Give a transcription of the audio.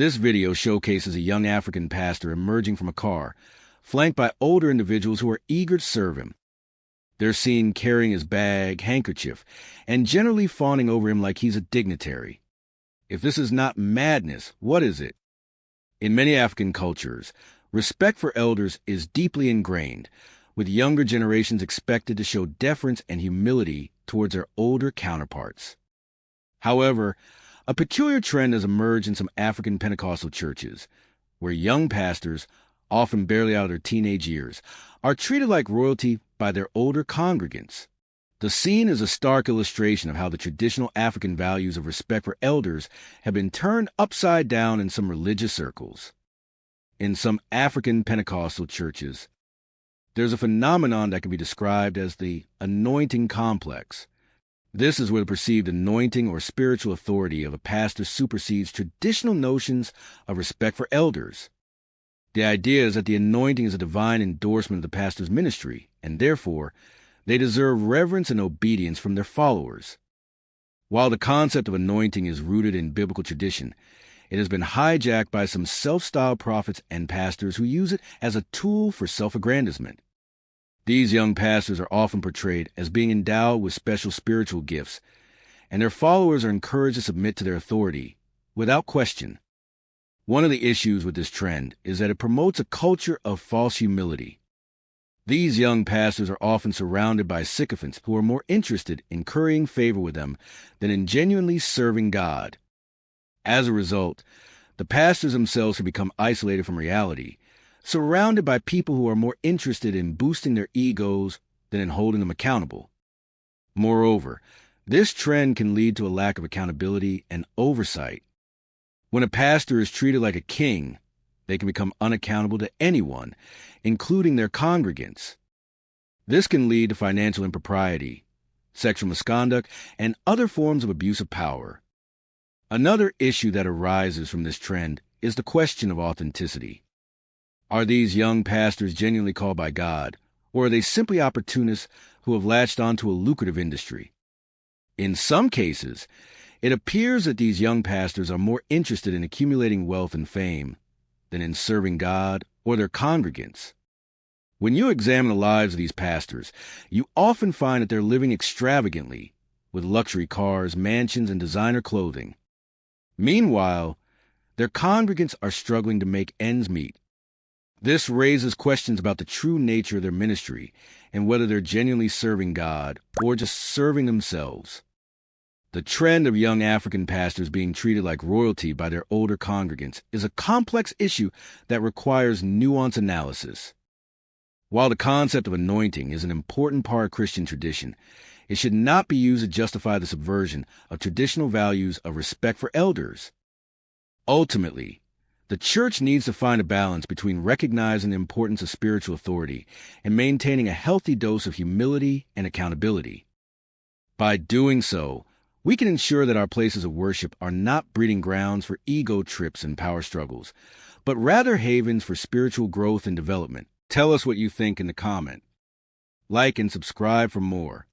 This video showcases a young African pastor emerging from a car, flanked by older individuals who are eager to serve him. They're seen carrying his bag, handkerchief, and generally fawning over him like he's a dignitary. If this is not madness, what is it? In many African cultures, respect for elders is deeply ingrained, with younger generations expected to show deference and humility towards their older counterparts. However, a peculiar trend has emerged in some African Pentecostal churches, where young pastors, often barely out of their teenage years, are treated like royalty by their older congregants. The scene is a stark illustration of how the traditional African values of respect for elders have been turned upside down in some religious circles. In some African Pentecostal churches, there's a phenomenon that can be described as the anointing complex. This is where the perceived anointing or spiritual authority of a pastor supersedes traditional notions of respect for elders. The idea is that the anointing is a divine endorsement of the pastor's ministry, and therefore, they deserve reverence and obedience from their followers. While the concept of anointing is rooted in biblical tradition, it has been hijacked by some self-styled prophets and pastors who use it as a tool for self-aggrandizement. These young pastors are often portrayed as being endowed with special spiritual gifts, and their followers are encouraged to submit to their authority, without question. One of the issues with this trend is that it promotes a culture of false humility. These young pastors are often surrounded by sycophants who are more interested in currying favor with them than in genuinely serving God. As a result, the pastors themselves have become isolated from reality, surrounded by people who are more interested in boosting their egos than in holding them accountable. Moreover, this trend can lead to a lack of accountability and oversight. When a pastor is treated like a king, they can become unaccountable to anyone, including their congregants. This can lead to financial impropriety, sexual misconduct, and other forms of abuse of power. Another issue that arises from this trend is the question of authenticity. Are these young pastors genuinely called by God, or are they simply opportunists who have latched onto a lucrative industry? In some cases, it appears that these young pastors are more interested in accumulating wealth and fame than in serving God or their congregants. When you examine the lives of these pastors, you often find that they're living extravagantly, with luxury cars, mansions, and designer clothing. Meanwhile, their congregants are struggling to make ends meet. This raises questions about the true nature of their ministry and whether they're genuinely serving God or just serving themselves. The trend of young African pastors being treated like royalty by their older congregants is a complex issue that requires nuanced analysis. While the concept of anointing is an important part of Christian tradition, it should not be used to justify the subversion of traditional values of respect for elders. Ultimately, the church needs to find a balance between recognizing the importance of spiritual authority and maintaining a healthy dose of humility and accountability. By doing so, we can ensure that our places of worship are not breeding grounds for ego trips and power struggles, but rather havens for spiritual growth and development. Tell us what you think in the comment. Like and subscribe for more.